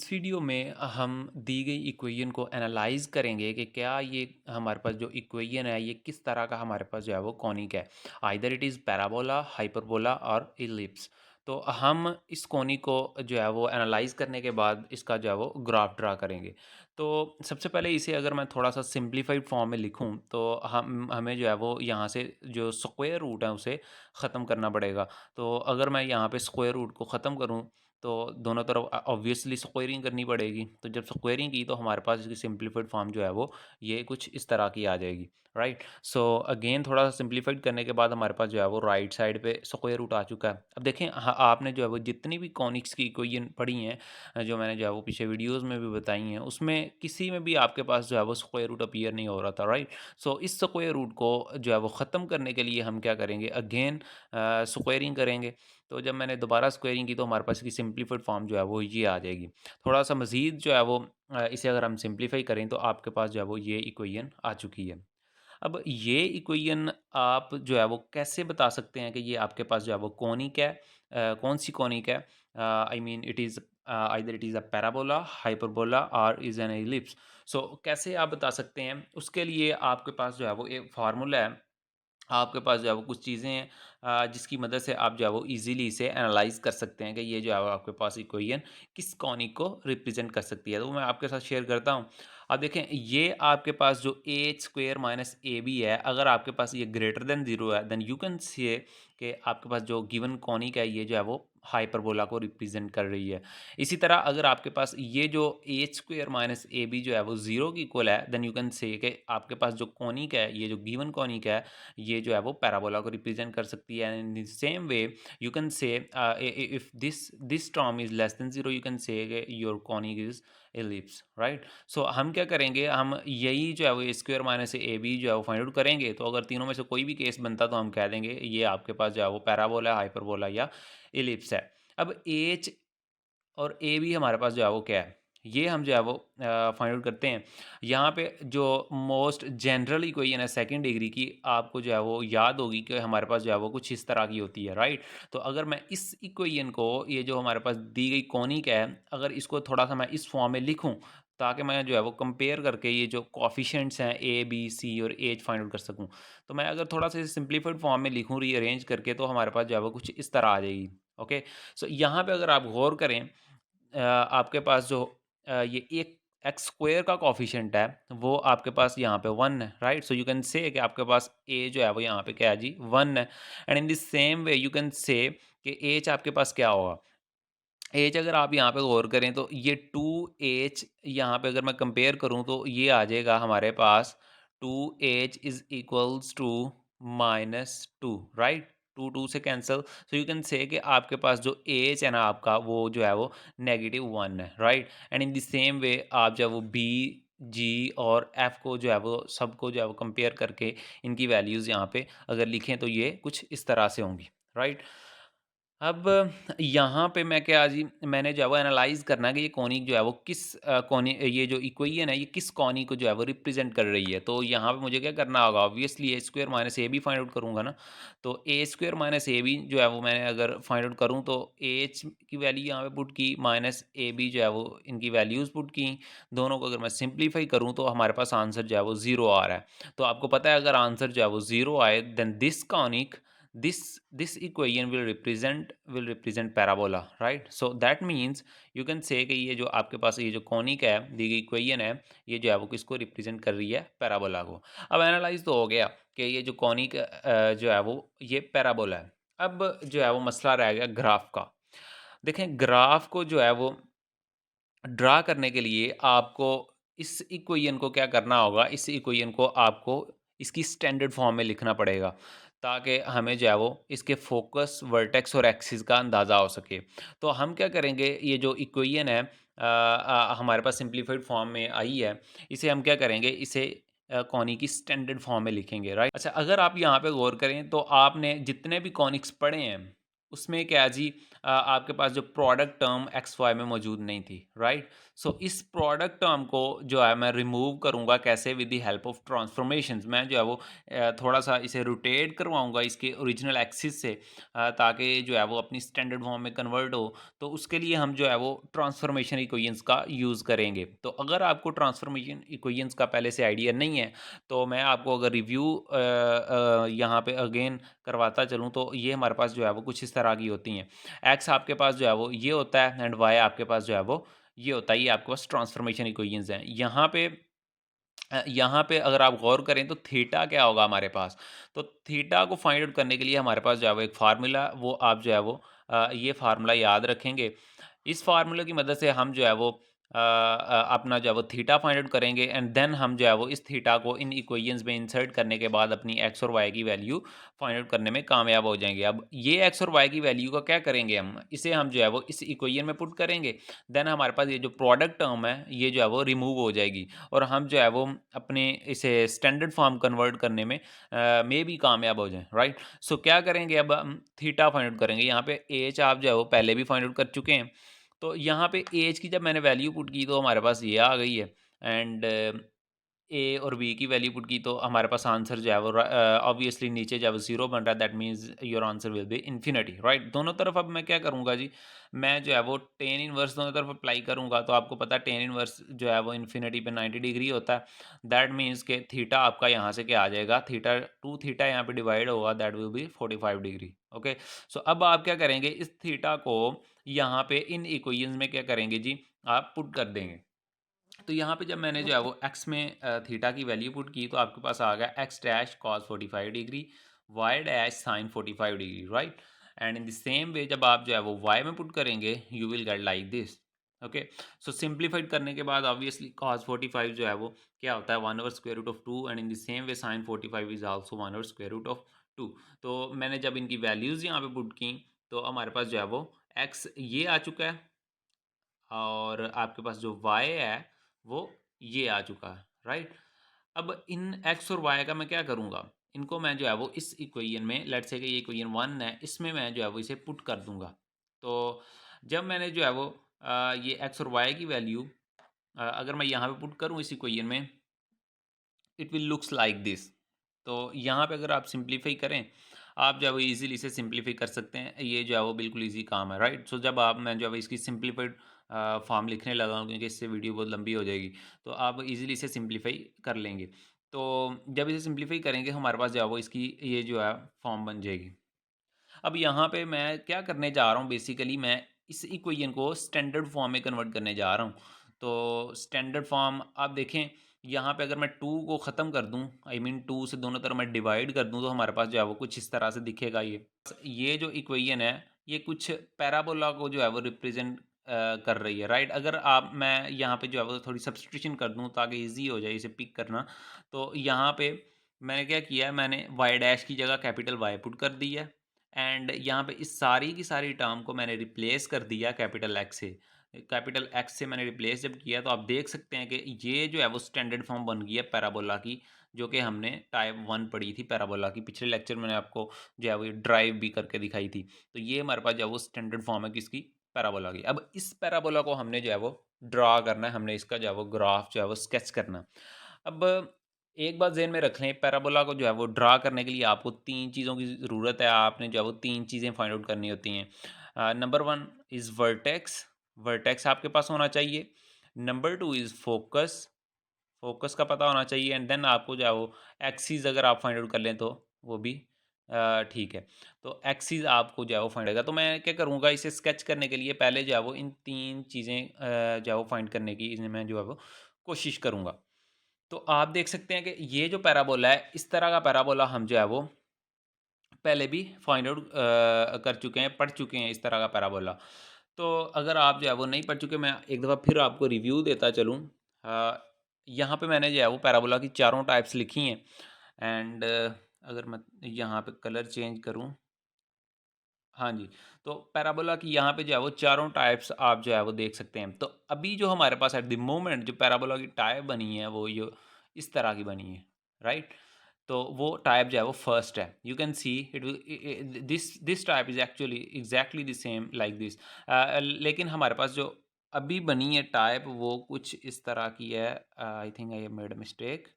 इस वीडियो में हम दी गई इक्वेशन को एनालाइज करेंगे कि क्या ये हमारे पास जो इक्वेशन है ये किस तरह का हमारे पास जो है वो कॉनिक है। Either it is parabola, hyperbola और इलिप्स। तो हम इस कॉनिक को जो है वो एनालाइज करने के बाद इसका जो है वो ग्राफ ड्रा करेंगे। तो सबसे पहले इसे अगर मैं थोड़ा सा सिंप्लीफाइड फॉर्म में लिखूं तो हम हमें जो है वो यहाँ से जो स्क्वायर रूट है उसे ख़त्म करना पड़ेगा। तो अगर मैं यहाँ पे स्क्वायर रूट को ख़त्म करूँ तो दोनों तरफ ऑब्वियसली स्क्वेयरिंग करनी पड़ेगी। तो जब स्क्वेयरिंग की तो हमारे पास इसकी सिंप्लीफाइड फॉर्म जो है वो ये कुछ इस तरह की आ जाएगी, राइट। सो अगेन थोड़ा सा सिंप्लीफाइड करने के बाद हमारे पास जो है वो राइट साइड पे स्क्वायर रूट आ चुका है। अब देखें आपने जो है वो जितनी भी कॉनिक्स की इक्वेशन पढ़ी हैं, जो मैंने जो है वो पीछे वीडियोस में भी बताई हैं, उसमें किसी में भी आपके पास जो है वो स्क्वायर रूट अपीयर नहीं हो रहा था, राइट। सो इस स्क्वायर रूट को जो है वो ख़त्म करने के लिए हम क्या करेंगे, अगेन स्क्वेयरिंग करेंगे। तो जब मैंने दोबारा स्क्वेयरिंग की तो हमारे पास इसकी सिंप्लीफाइड फॉर्म जो है वो ये आ जाएगी। थोड़ा-सा मज़ीद जो है वो इसे अगर हम सिंप्लीफाई करें तो आपके पास जो है वो ये इक्वेशन आ चुकी है। अब ये इक्वेशन आप जो है वो कैसे बता सकते हैं कि ये आपके पास जो है वो कॉनिक है, कौन-सी कॉनिक है? I mean it is either it is a parabola, hyperbola और इज़ एन एलिप्स। सो कैसे आप बता सकते हैं? उसके लिए आपके पास जो है वो एक फ़ॉर्मूला है। आपके पास जो है वो कुछ चीज़ें हैं जिसकी मदद से आप जो है वो इजीली इसे एनालाइज कर सकते हैं कि ये जो है वो आपके पास इक्वेशन किस कॉनिक को रिप्रेजेंट कर सकती है। तो मैं आपके साथ शेयर करता हूँ। अब देखें ये आपके पास जो A H square minus A B है, अगर आपके पास ये ग्रेटर देन ज़ीरो है देन यू कैन से कि आपके पास जो गिवन कॉनिक है ये जो है वो हाइपरबोला को रिप्रेजेंट कर रही है। इसी तरह अगर आपके पास ये जो A H square minus A B जो है वो ज़ीरो की इक्वल है देन यू कैन से कि आपके पास जो कॉनिक है, ये जो गिवन कॉनिक है, ये जो है वो पैराबोला को रिप्रेजेंट कर सकती है। And in the same way you can say if this term is less than zero, you can say your conic is ellipse, right. So हम क्या करेंगे, हम यही जो है वो स्क्वायर माइनस ए बी जो है वो फाइंड आउट करेंगे। तो अगर तीनों में से कोई भी केस बनता तो हम कह देंगे ये आपके पास जो है वो पैराबोला, हाइपरबोला या एलिप्स है। अब एच और ए बी हमारे पास जो है वो क्या है, ये हम जो है वो फाइंड आउट करते हैं। यहाँ पे जो मोस्ट जनरल इक्वेशन है सेकंड डिग्री की, आपको जो है वो याद होगी कि हमारे पास जो है वो कुछ इस तरह की होती है, राइट। तो अगर मैं इस इक्वेशन को, ये जो हमारे पास दी गई कॉनिक है, अगर इसको थोड़ा सा मैं इस फॉर्म में लिखूं ताकि मैं जो है वो कंपेयर करके ये जो कॉफिशेंट्स हैं ए बी सी और एच फाइंड आउट कर सकूं। तो मैं अगर थोड़ा सा सिंप्लीफाइड फॉर्म में लिखूं रीअरेंज करके तो हमारे पास जो है वो कुछ इस तरह आ जाएगी। ओके। सो यहाँ पे अगर आप गौर करें, आपके पास जो ये एक एक्स स्क्वायर का कॉफिशिएंट है वो आपके पास यहाँ पे 1 है, right. So you can say कि आपके पास ए जो है वो यहाँ पे क्या है जी, 1 है। And in the same way you can say कि एच आपके पास क्या होगा। एच अगर आप यहाँ पे गौर करें तो ये 2h यहाँ पे अगर मैं कंपेयर करूँ तो ये आ जाएगा हमारे पास 2h is equals to -2, right. 2 से cancel, so you can say कि आपके पास जो एच है ना आपका, वो जो है वो -1 है, right. And in the same वे आप जो है वो बी, जी और एफ को जो है वो सबको जो है वो कंपेयर करके इनकी वैल्यूज़ यहाँ पे अगर लिखें तो ये कुछ इस तरह से होंगी, राइट। अब यहाँ पे मैं क्या जी, मैंने जो है वो एनालाइज़ करना है कि ये कॉनिक जो है वो किस कॉनि ये जो इक्वेशन है ये किस कॉनिक को जो है वो रिप्रेजेंट कर रही है। तो यहाँ पे मुझे क्या करना होगा, obviously A square minus A B find out करूँगा ना। तो A square minus A B जो है वो मैंने अगर फाइंड आउट करूँ तो एच की वैल्यू यहाँ पे पुट की, माइनस ए बी जो है वो इनकी वैल्यूज़ पुट की। दोनों को अगर मैं सिंप्लीफाई करूँ तो हमारे पास आंसर जो है वो 0 आ रहा है। तो आपको पता है अगर आंसर जो है वो 0 आए then this conic, this equation will represent parabola, right? So that means you can say कि ये जो आपके पास ये जो कॉनिक है, दी गई इक्वेशन है, ये जो है वो किसको रिप्रेजेंट कर रही है, पैराबोला को। अब एनालाइज तो हो गया कि ये जो कॉनिक जो है वो ये पैराबोला है। अब जो है वो मसला रह गया ग्राफ का। देखें ग्राफ को जो है वो ड्रा करने के लिए आपको इस इक्वेशन को क्या करना होगा, इस इक्वेशन को आपको इसकी स्टैंडर्ड फॉर्म में लिखना पड़ेगा ताकि हमें जो है वो इसके फोकस, वर्टेक्स और एक्सिस का अंदाज़ा हो सके। तो हम क्या करेंगे, ये जो इक्वेशन है हमारे पास सिंप्लीफाइड फॉर्म में आई है, इसे हम क्या करेंगे, इसे कॉनी की स्टैंडर्ड फॉर्म में लिखेंगे, राइट। अच्छा, अगर आप यहाँ पे गौर करें तो आपने जितने भी कॉनिक्स पढ़े हैं उसमें क्या जी, आपके पास जो प्रोडक्ट टर्म एक्स वाई में मौजूद नहीं थी, राइट? सो इस प्रोडक्ट टर्म को जो है मैं रिमूव करूँगा कैसे? With the help of transformations. मैं जो है वो थोड़ा सा इसे रोटेट करवाऊँगा इसके ओरिजिनल एक्सिस से, ताकि जो है वो अपनी स्टैंडर्ड फॉर्म में कन्वर्ट हो। तो उसके लिए हम जो है वो ट्रांसफॉर्मेशन इक्वेशंस का यूज़ करेंगे। तो अगर आपको ट्रांसफॉर्मेशन इक्वेशंस का पहले से आइडिया नहीं है, तो मैं आपको अगर रिव्यू यहाँ पे अगेन करवाता चलूँ, तो ये हमारे पास जो है वो कुछ इस तरह की होती हैं। एक्स आपके पास जो है वो ये होता है, एंड वाई आपके पास जो है वो ये होता है। ये आपके पास ट्रांसफॉर्मेशन इक्वेशंस हैं। यहाँ पे अगर आप गौर करें तो थीटा क्या होगा हमारे पास? तो थीटा को फाइंड आउट करने के लिए हमारे पास जो है वो एक फ़ॉर्मूला, वो आप जो है वो ये फ़ॉर्मूला याद रखेंगे। इस फ़ॉर्मूले की मदद से हम जो है वो अपना जो है वो थीटा फाइंड आउट करेंगे, एंड देन हम जो है वो इस थीटा को इन इक्वेशंस में इंसर्ट करने के बाद अपनी एक्स और वाई की वैल्यू फाइंड आउट करने में कामयाब हो जाएँगे। अब ये एक्स और वाई की वैल्यू का क्या करेंगे हम? इसे हम जो है वो इस इक्वेशन में पुट करेंगे। देन हमारे पास ये जो प्रोडक्ट टर्म है, ये जो है वो रिमूव हो जाएगी, और हम जो है वो अपने इसे स्टैंडर्ड फॉर्म कन्वर्ट करने में भी कामयाब हो जाएँ, राइट? सो क्या करेंगे, अब हम थीटा फाइंड आउट करेंगे। यहाँ पे एच आप जो है वो पहले भी फाइंड आउट कर चुके हैं। तो यहाँ पे एज की जब मैंने वैल्यू पुट की तो हमारे पास ये आ गई है, एंड ए और बी की वैल्यू पुट की तो हमारे पास आंसर जो है वो ऑब्वियसली नीचे जब ज़ीरो बन रहा है, that means your answer will B infinity, right? दोनों तरफ अब मैं क्या करूँगा जी, मैं जो है वो टेन इनवर्स दोनों तरफ अप्लाई करूँगा, तो आपको पता है टेन इनवर्स जो है वो इन्फिनिटी पे 90 डिग्री होता है। दैट मीन्स के थीटा आपका यहाँ से क्या आ जाएगा, थीटा टू थीटा यहाँ पे डिवाइड होगा, that will be 45 degree. Okay, so अब आप क्या करेंगे, इस थीटा को यहाँ पे इन इक्वेशंस में क्या करेंगे जी, आप पुट कर देंगे। तो यहाँ पे जब मैंने जो है वो एक्स में थीटा की वैल्यू पुट की, तो आपके पास आ गया X dash cos 45 degree, Y dash sine 45 degree, right? And in the same way जब आप जो है वो वाई में पुट करेंगे, you will get like this. Okay, so simplified करने के बाद ऑब्वियसली कॉस 45 जो है वो क्या होता है, 1/√2, and in the same way sine 45 is also 1/√2। तो मैंने जब इनकी वैल्यूज़ यहाँ पे पुट की, तो हमारे पास जो है वो एक्स ये आ चुका है, और आपके पास जो y है वो ये आ चुका है, राइट? अब इन x और y का मैं क्या करूँगा, इनको मैं जो है वो इस इक्वेशन में, लेट्स से कि ये इक्वेशन 1 है, इसमें मैं जो है वो इसे पुट कर दूँगा। तो जब मैंने जो है वो ये x और y की वैल्यू अगर मैं यहाँ पे पुट करूँ इस इक्वेशन में, it will looks like this. तो यहाँ पे अगर आप सिंप्लीफाई करें, आप जो है वो ईज़िली इसे सिंप्लीफाई कर सकते हैं। ये जो है वो बिल्कुल ईज़ी काम है, राइट? सो जब आप मैं जो है इसकी सिंप्लीफाइड फॉर्म लिखने लगा हूँ, क्योंकि इससे वीडियो बहुत लंबी हो जाएगी, तो आप ईज़िली इसे सिंप्लीफाई कर लेंगे। तो जब इसे सिंप्लीफाई करेंगे, हमारे पास जो है वो इसकी ये जो है फॉर्म बन जाएगी। अब यहाँ पे मैं क्या करने जा रहा हूँ, बेसिकली मैं इस इक्वेशन को स्टैंडर्ड फॉर्म में कन्वर्ट करने जा रहा हूँ। तो स्टैंडर्ड फॉर्म आप देखें, यहाँ पे अगर मैं 2 को ख़त्म कर दूँ, आई मीन 2 से दोनों तरफ मैं डिवाइड कर दूँ, तो हमारे पास जो है वो कुछ इस तरह से दिखेगा ये। ये जो इक्वेशन है, ये कुछ पैराबोला को जो है वो रिप्रेज़ेंट कर रही है, राइट? अगर आप मैं यहाँ पे जो है वो थोड़ी सब्स्टिट्यूशन कर दूँ ताकि ईज़ी हो जाए इसे पिक करना, तो यहाँ पे मैंने क्या किया है, मैंने वाई डैश की जगह कैपिटल वाई पुट कर दी है, एंड यहाँ पे इस सारी की सारी टर्म को मैंने रिप्लेस कर दिया कैपिटल एक्स से। कैपिटल एक्स से मैंने रिप्लेस जब किया, तो आप देख सकते हैं कि ये जो है वो स्टैंडर्ड फॉर्म बन गई है पैराबोला की, जो कि हमने टाइप 1 पढ़ी थी पैराबोला की। पिछले लेक्चर में मैंने आपको जो है वो ड्राइव भी करके दिखाई थी। तो ये हमारे पास जो है वो स्टैंडर्ड फॉर्म है किसकी, पैराबोला की। अब इस पैराबोला को हमने जो है वो ड्रा करना है, हमने इसका जो है वो ग्राफ जो है वो स्केच करना है। अब एक बात ज़हन में रख लें, पैराबोला को जो है वो ड्रा करने के लिए आपको 3 चीज़ों की ज़रूरत है। आपने जो है वो 3 चीज़ें फाइंड आउट करनी होती हैं। नंबर 1 इज़ वर्टेक्स, वर्टेक्स आपके पास होना चाहिए। नंबर 2 इज़ फोकस, फोकस का पता होना चाहिए, एंड देन आपको जो है वो एक्सिस अगर आप फाइंड आउट कर लें तो वो भी ठीक है। तो एक्सिस आपको जो है वो फाइंड आएगा। तो मैं क्या करूँगा, इसे स्केच करने के लिए पहले जो है वो इन 3 चीज़ें जो है वो फाइंड करने की इन्हें मैं जो है वो कोशिश करूँगा। तो आप देख सकते हैं कि ये जो पैराबोला है, इस तरह का पैराबोला हम जो है वो पहले भी फाइंड आउट कर चुके हैं, पढ़ चुके हैं इस तरह का पैराबोला। तो अगर आप जो है वो नहीं पढ़ चुके, मैं एक दफ़ा फिर आपको रिव्यू देता चलूँ। यहाँ पे मैंने जो है वो पैराबोला की चारों टाइप्स लिखी हैं, एंड अगर मैं यहाँ पे कलर चेंज करूँ, हाँ जी, तो पैराबोला की यहाँ पे जो है वो चारों टाइप्स आप जो है वो देख सकते हैं। तो अभी जो हमारे पास एट द मोमेंट जो पैराबोला की टाइप बनी है, वो ये इस तरह की बनी है, राइट? तो वो टाइप जो है वो फर्स्ट है। You can see it will this type is actually exactly the same like this. लेकिन हमारे पास जो अभी बनी है टाइप वो कुछ इस तरह की है। I think I have made a mistake,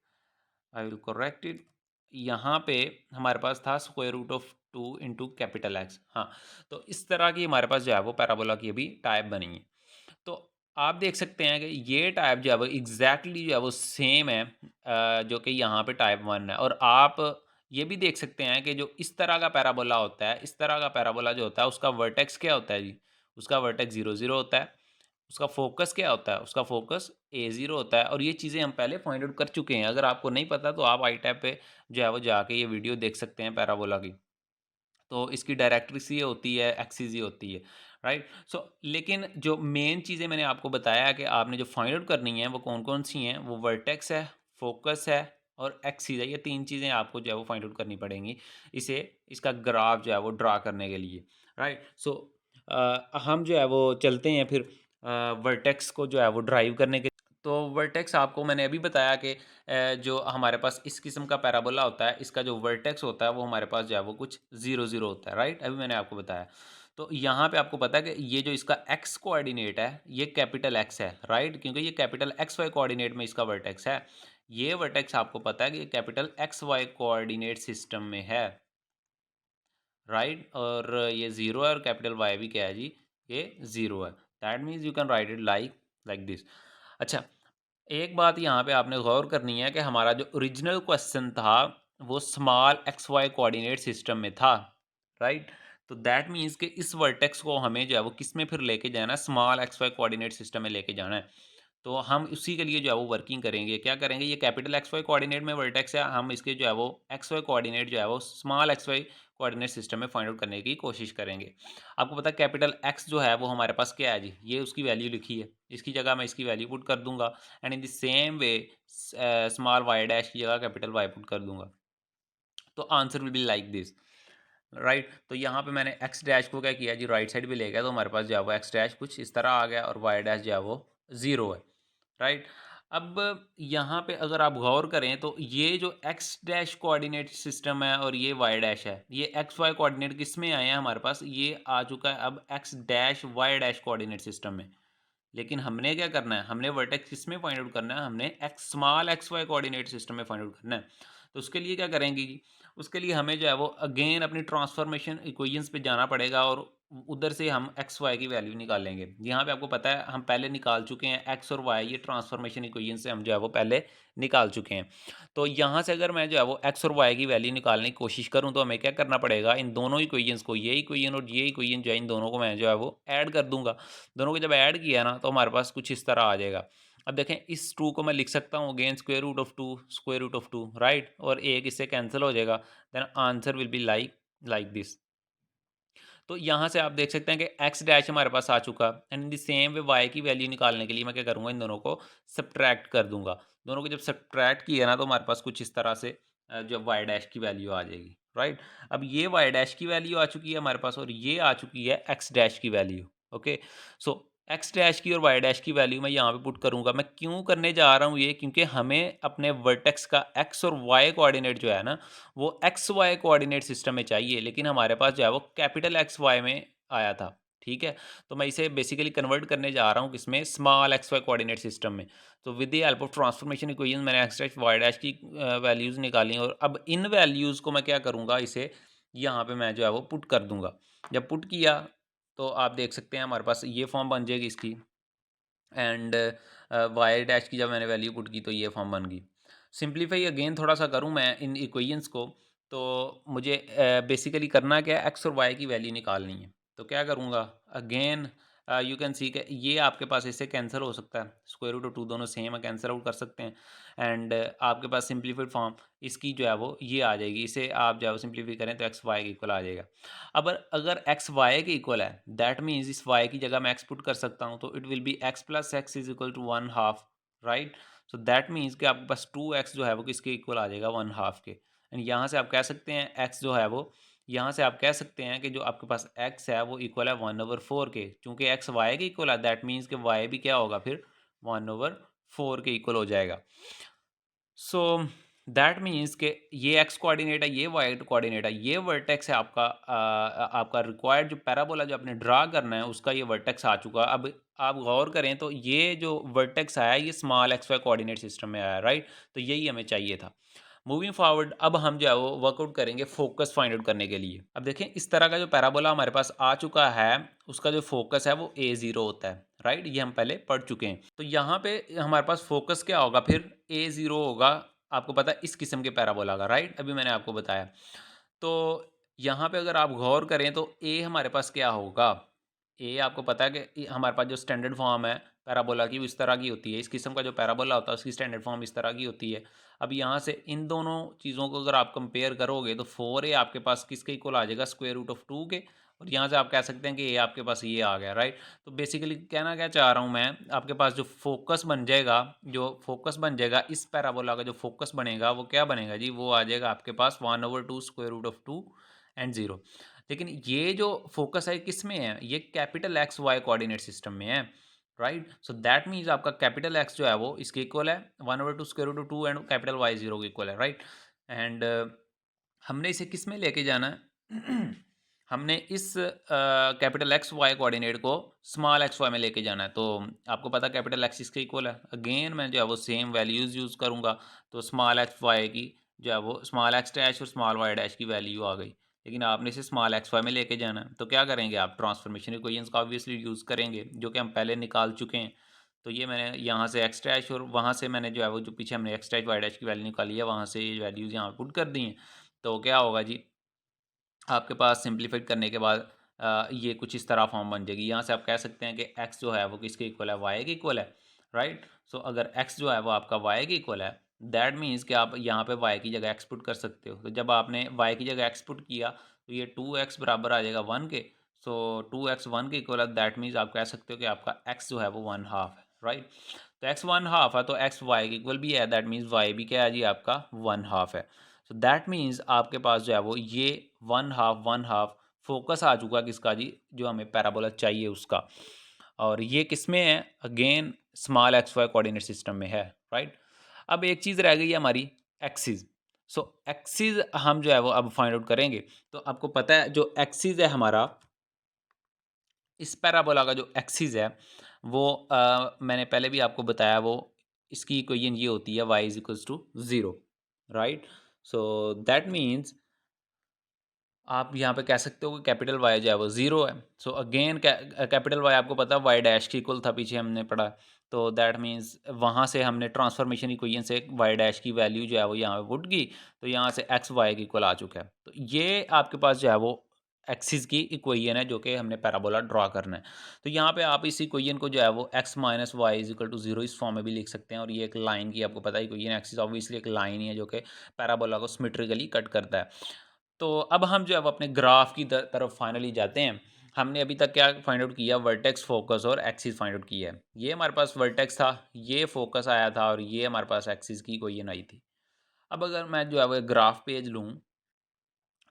I will correct it. यहाँ पे हमारे पास था square root of 2 into capital X. हाँ, तो इस तरह की हमारे पास जो है वो पैराबोला की अभी टाइप बनी है। तो आप देख सकते हैं कि ये टाइप जो है वो एग्जैक्टली जो है वो सेम है जो कि यहाँ पे टाइप 1 है। और आप ये भी देख सकते हैं कि जो इस तरह का पैराबोला होता है, इस तरह का पैराबोला जो होता है उसका वर्टेक्स क्या होता है जी? उसका वर्टेक्स 0 0 होता है। उसका फोकस क्या होता है? उसका फोकस A0 होता है। और ये चीज़ें हम पहले फाइंड आउट कर चुके हैं। अगर आपको नहीं पता तो आप आई टैब पे जो है वो जाके ये वीडियो देख सकते हैं पैराबोला की। तो इसकी डायरेक्ट्रिक्स ये होती है, एक्सिस ये होती है, राइट? सो लेकिन जो मेन चीज़ें मैंने आपको बताया कि आपने जो फाइंड आउट करनी है वो कौन-कौन सी हैं, वो वर्टेक्स है, फोकस है और एक्सिस है। ये 3 चीज़ें आपको जो है वो फाइंड आउट करनी पड़ेंगी, इसे इसका ग्राफ जो है वो ड्रा करने के लिए, राइट? सो हम जो है वो चलते हैं फिर वर्टेक्स को जो है वो ड्राइव करने के। तो वर्टेक्स आपको मैंने अभी बताया कि जो हमारे पास इस किस्म का पैराबोला होता है, इसका जो वर्टेक्स होता है वो हमारे पास जो है वो कुछ 0 0 होता है, राइट? अभी मैंने आपको बताया। तो यहाँ पे आपको पता है कि ये जो इसका एक्स कोऑर्डिनेट है ये कैपिटल एक्स है, राइट? क्योंकि ये कैपिटल एक्स वाई कोऑर्डिनेट में इसका वर्टेक्स है। ये वर्टेक्स आपको पता है कि capital X Y coordinate system में है, राइट? और ये 0 है और कैपिटल वाई भी क्या है जी? ये 0 है। That means you can write it like like this. अच्छा, एक बात यहाँ पे आपने गौर करनी है कि हमारा जो ओरिजिनल क्वेश्चन था वो small X Y coordinate system में था, राइट? तो दैट मीन्स कि इस वर्टेक्स को हमें जो है वो किस में फिर लेके जाना है, small X Y coordinate system में लेके जाना है। तो हम उसी के लिए जो है वो वर्किंग करेंगे। क्या करेंगे, ये कैपिटल एक्स वाई कोऑर्डिनेट में वर्टेक्स है, हम इसके जो है वो एक्स वाई कोऑर्डिनेट जो है वो small X Y coordinate system में फाइंड आउट करने की कोशिश करेंगे। आपको पता है कैपिटल एक्स जो है वो हमारे पास क्या है जी? ये उसकी वैल्यू लिखी है, इसकी जगह मैं इसकी वैल्यू पुट कर दूंगा। And in the same way small Y dash की जगह कैपिटल वाई पुट कर दूंगा। तो answer will be like this, right? तो यहाँ पे मैंने एक्स डैश को क्या किया जी, राइट साइड भी ले गया, तो हमारे पास जो है वो एक्स डैश कुछ इस तरह आ गया और वाई डैश जो है वो 0 है, राइट? अब यहाँ पे अगर आप गौर करें तो ये जो एक्स डैश कोऑर्डिनेट सिस्टम है और ये वाई डैश है, ये एक्स वाई कोऑर्डिनेट किस में आए हैं हमारे पास? ये आ चुका है अब X dash Y dash coordinate system में। लेकिन हमने क्या करना है, हमने वर्टेक्स किस में फाइंड आउट करना है? हमने X small X Y coordinate system में फाइंड आउट करना है। तो उसके लिए क्या करेंगे जी? उसके लिए हमें जो है वो अगेन अपनी ट्रांसफॉर्मेशन इक्वेशंस पे जाना पड़ेगा और उधर से हम एक्स वाई की वैल्यू निकालेंगे। यहाँ पे आपको पता है हम पहले निकाल चुके हैं एक्स और वाई, ये ट्रांसफॉर्मेशन इक्वेशन से हम जो है वो पहले निकाल चुके हैं। तो यहाँ से अगर मैं जो है वो एक्स और वाई की वैल्यू निकालने की कोशिश करूँ तो हमें क्या करना पड़ेगा, इन दोनों इक्वेशंस को, ये इक्वेशन और ये इक्वेशन जो है इन दोनों को मैं जो है वो ऐड कर दूंगा। दोनों को जब ऐड किया ना तो हमारे पास कुछ इस तरह आ जाएगा। अब देखें, इस 2 को मैं लिख सकता हूँ again square root of 2, right? और एक इससे कैंसिल हो जाएगा। Then answer will be like like this. तो यहाँ से आप देख सकते हैं कि एक्स डैश हमारे पास आ चुका। And in the same way Y की वैल्यू निकालने के लिए मैं क्या करूँगा, इन दोनों को सब्ट्रैक्ट कर दूंगा। दोनों को जब सब्ट्रैक्ट किया ना तो हमारे पास कुछ इस तरह से जो वाई डैश की वैल्यू आ जाएगी, राइट? अब ये वाई डैश की वैल्यू आ चुकी है हमारे पास और ये आ चुकी है एक्स डैश की वैल्यू। ओके, सो एक्स डैश की और वाई डैश की वैल्यू मैं यहाँ पे पुट करूँगा। मैं क्यों करने जा रहा हूँ ये? क्योंकि हमें अपने वर्टेक्स का एक्स और वाई कोऑर्डिनेट जो है ना वो एक्स वाई कोऑर्डिनेट सिस्टम में चाहिए, लेकिन हमारे पास जो है वो कैपिटल एक्स वाई में आया था, ठीक है? तो मैं इसे बेसिकली कन्वर्ट करने जा रहा हूँ किसमें, small X Y coordinate system में। तो with the help of transformation equation मैंने एक्स डैश वाई डैश की वैल्यूज़ निकाली और अब इन वैल्यूज़ को मैं क्या करूँगा, इसे यहाँ पे मैं जो है वो पुट कर दूंगा। जब पुट किया तो आप देख सकते हैं हमारे पास ये फॉर्म बन जाएगी इसकी। एंड वाई डैश की जब मैंने वैल्यू पुट की तो ये फॉर्म बन गई। सिंप्लीफाई अगेन थोड़ा सा करूँ मैं इन इक्वेशंस को, तो मुझे बेसिकली करना क्या है, एक्स और वाई की वैल्यू निकालनी है। तो क्या करूँगा, अगेन यू कैन सी कि ये आपके पास इससे कैंसिल हो सकता है, स्क्वायर रूट ऑफ 2 दोनों सेम है, कैंसिल आउट कर सकते हैं। एंड आपके पास सिंप्लीफाइड फॉर्म इसकी जो है वो ये आ जाएगी, इसे आप जो है वो सिंप्लीफाई करें तो एक्स वाई के इक्वल आ जाएगा। अब अगर एक्स वाई के इक्वल है दैट मीन्स इस वाई की जगह मैं एक्स पुट कर सकता हूँ, तो it will be X plus X is equal to 1/2, right? So that means कि आपके पास 2x जो है वो किसके इक्वल आ जाएगा, 1/2 के। एंड यहाँ से आप कह सकते हैं x जो है वो, यहाँ से आप कह सकते हैं कि जो आपके पास x है वो इक्वल है 1/4 के। चूँकि x y के इक्वल है दैट मीन्स कि y भी क्या होगा फिर 1/4 के इक्वल हो जाएगा। सो दैट मीन्स कि ये एक्स कोऑर्डिनेट है, ये वाई कोऑर्डिनेट है, ये वर्टेक्स है आपका आपका रिक्वायर्ड जो पैराबोला जो आपने ड्रा करना है उसका ये वर्टेक्स आ चुका। अब आप गौर करें तो ये जो वर्टेक्स आया ये small X Y coordinate system में आया, राइट? तो यही हमें चाहिए था। मूविंग फॉरवर्ड अब हम जो है वो वर्कआउट करेंगे फोकस फाइंड आउट करने के लिए। अब देखें इस तरह का जो पैराबोला हमारे पास आ चुका है उसका जो फोकस है वो A0 होता है, राइट? ये हम पहले पढ़ चुके हैं। तो यहाँ पे हमारे पास फोकस क्या होगा फिर? A0 होगा, आपको पता है इस किस्म के पैराबोला का, राइट? अभी मैंने आपको बताया। तो यहाँ पे अगर आप गौर करें तो ए हमारे पास क्या होगा? ए आपको पता है कि हमारे पास जो स्टैंडर्ड फॉर्म है पैराबोला की वो इस तरह की होती है। इस किस्म का जो पैराबोला होता है उसकी स्टैंडर्ड फॉर्म इस तरह की होती है। अब यहाँ से इन दोनों चीज़ों को अगर आप कंपेयर करोगे तो 4a आपके पास किसके इक्वल आ जाएगा? स्क्वायर रूट ऑफ 2 के। और यहाँ से आप कह सकते हैं कि ए आपके पास ये आ गया, राइट? तो बेसिकली कहना क्या चाह रहा हूँ मैं, आपके पास जो फोकस बन जाएगा, जो फोकस बन जाएगा इस पैराबोला का जो फोकस बनेगा वो क्या बनेगा जी? वो आ जाएगा आपके पास 1/2 स्क्वायर रूट ऑफ 2 एंड 0। लेकिन ये जो फोकस है किस में है? ये capital X Y coordinate system में है, राइट? सो दैट मीन्स आपका कैपिटल एक्स जो है वो इसके इक्वल है 1/2 square root of 2 and capital Y 0 के इक्वल है, राइट? एंड हमने इसे किस में लेके जाना है? हमने इस कैपिटल एक्स वाई कोऑर्डिनेट को स्मॉल एक्स वाई में लेके जाना है। तो आपको पता है कैपिटल एक्स इसके इक्वल है। अगेन मैं जो है वो सेम वैल्यूज़ यूज़ करूँगा। तो स्मॉल एक्स वाई की जो है वो स्मॉल एक्स डैश और स्मॉल वाई डैश की वैल्यू आ गई। लेकिन आपने इसे स्मॉल एक्स वाई में लेके जाना है। तो क्या करेंगे आप? ट्रांसफॉर्मेशन इक्वेशंस का ऑब्वियसली यूज़ करेंगे जो कि हम पहले निकाल चुके हैं। तो ये मैंने यहाँ से एक्स डैश और वहाँ से मैंने जो है वो जो पीछे हमने एक्स डैश वाई डैश की वैल्यू निकाली है वहाँ से ये वैल्यूज़ यहाँ पुट कर दी हैं। तो क्या होगा जी? आपके पास सिंप्लीफाइड करने के बाद ये कुछ इस तरह फॉर्म बन जाएगी। यहाँ से आप कह सकते हैं कि x जो है वो किसके इक्वल है? y के इक्वल है, राइट? सो अगर x जो है वो आपका y के इक्वल है दैट मीन्स कि आप यहाँ पे y की जगह x पुट कर सकते हो। तो जब आपने y की जगह x पुट किया तो ये 2x बराबर आ जाएगा 1 के। सो 2x 1 के इक्वल है दैट मीन्स आप कह सकते हो कि आपका x जो है वो 1/2 है, राइट? तो x 1/2 है तो x y के इक्वल भी है दैट मीन्स y भी क्या है जी? आपका 1/2 है। सो दैट मीन्स आपके पास जो है वो ये 1/2 फोकस आ चुका किसका जी? जो हमें पैराबोला चाहिए उसका। और ये किस में है? Again small X Y coordinate system में है, राइट? अब एक चीज़ रह गई है हमारी, एक्सिस। सो एक्सिस हम जो है वो अब फाइंड आउट करेंगे। तो आपको पता है जो एक्सिस है हमारा, इस पैराबोला का जो एक्सिस है वो मैंने पहले भी आपको बताया, वो इसकी इक्वेशन ये होती है y is equals to 0, right? So that means आप यहाँ पे कह सकते हो कि कैपिटल वाई जो है वो 0 है। सो अगेन कैपिटल वाई आपको पता है वाई डैश के इक्वल था, पीछे हमने पढ़ा। तो दैट मीन्स वहाँ से हमने ट्रांसफॉर्मेशन इक्वेशन से वाई डैश की वैल्यू जो है वो यहाँ पे पुट की। तो यहाँ से एक्स वाई के इक्वल आ चुका है। तो ये आपके पास जो है वो एक्सिस की इक्वेशन है जो कि हमने पैराबोला ड्रा करना है। तो यहाँ पे आप इस इक्वेशन को जो है वो x minus Y is equal to 0 इस फॉर्म में भी लिख सकते हैं। और ये एक लाइन की आपको पता है इक्वेशन, एक्सिस ऑब्वियसली एक लाइन ही है जो कि पैराबोला को सिमेट्रिकली कट करता है। तो अब हम जो है वो अपने ग्राफ की तरफ फाइनली जाते हैं। हमने अभी तक क्या फाइंड आउट किया? वर्टेक्स, फोकस और एक्सिस फाइंड आउट किया है। ये हमारे पास वर्टेक्स था, ये फोकस आया था और ये हमारे पास एक्सिस की इक्वेशन आई थी। अब अगर मैं जो है वो ग्राफ पेज लूँ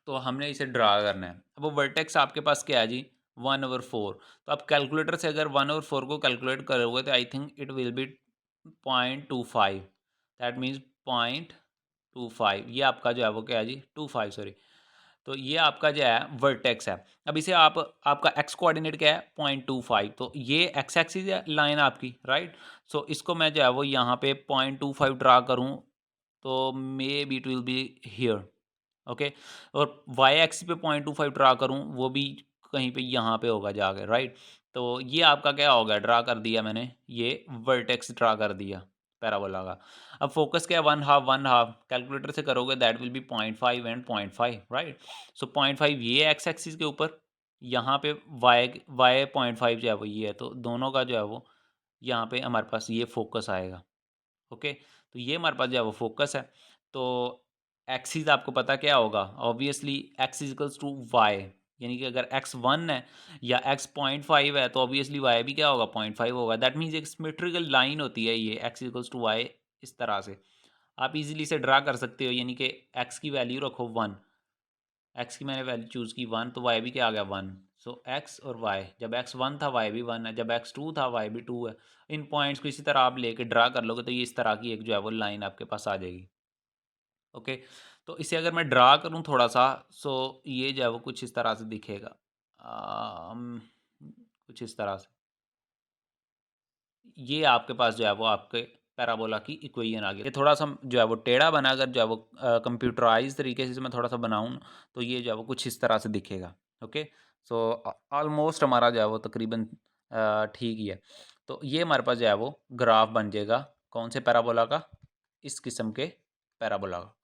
तो हमने इसे ड्रा करना है। अब वो वर्टेक्स आपके पास क्या है जी? 1/4। तो आप कैलकुलेटर से अगर 1/4 को कैलकुलेट करोगे तो I think it will B 0.25। That means 0.25। ये आपका जो है वो क्या है जी? 25 सॉरी। तो ये आपका जो है वर्टेक्स है। अब इसे आप, आपका एक्स कोऑर्डिनेट क्या है? 0.25। तो ये एक्स एक्सिस है लाइन आपकी, राइट? सो इसको मैं जो है वो यहाँ पे 0.25 ड्रा करूँ तो may be it will be here, okay? और वाई एक्सिस पे 0.25 ड्रा करूँ वो भी कहीं पे यहाँ पे होगा जाके, राइट? तो ये आपका क्या हो गया? ड्रा कर दिया मैंने, ये वर्टेक्स ड्रा कर दिया पैराबोला का। अब फोकस क्या है? 1/2 कैलकुलेटर से करोगे that will be 0.5 and 0.5, right? So 0.5 ये एक्स एक्सिस के ऊपर, यहाँ पे वाई वाई 0.5 जो है वो ये है। तो दोनों का जो है वो यहाँ पे हमारे पास ये फोकस आएगा, ओके? तो ये हमारे पास जो है वो फोकस है। तो एक्सिस आपको पता क्या होगा? Obviously X equals to Y, यानी कि अगर एक्स 1 है या एक्स 0.5 है तो ऑब्वियसली वाई भी क्या होगा? 0.5 होगा। दैट मीन्स एक सिमेट्रिकल लाइन होती है ये एक्स इक्वल्स टू वाई, इस तरह से आप इजीली इसे ड्रा कर सकते हो। यानी कि एक्स की वैल्यू रखो 1, एक्स की मैंने वैल्यू चूज़ की 1 तो वाई भी क्या आ गया? 1। सो एक्स और वाई, जब एक्स 1 था वाई भी 1 है, जब एक्स 2 था वाई भी 2 है। इन पॉइंट्स को इसी तरह आप लेके ड्रा कर लोगे तो ये इस तरह की एक जो है वो लाइन आपके पास आ जाएगी। ओके, तो इसे अगर मैं ड्रा करूँ थोड़ा-सा, सो ये जो है वो कुछ इस तरह से दिखेगा। कुछ इस तरह से। ये आपके पास जो है वो आपके पैराबोला की इक्वेशन आ गई। ये थोड़ा-सा जो है वो टेढ़ा बना, अगर जो है वो कंप्यूटराइज़्ड तरीके से मैं थोड़ा-सा बनाऊँ, तो ये जो है वो कुछ इस तरह से दिखेगा। ओके, सो ऑलमोस्ट हमारा जो है वो तकरीबन ठीक ही है। तो ये हमारे पास जो है वो ग्राफ बन जाएगा, कौन से पैराबोला का? इस किस्म के पैराबोला का।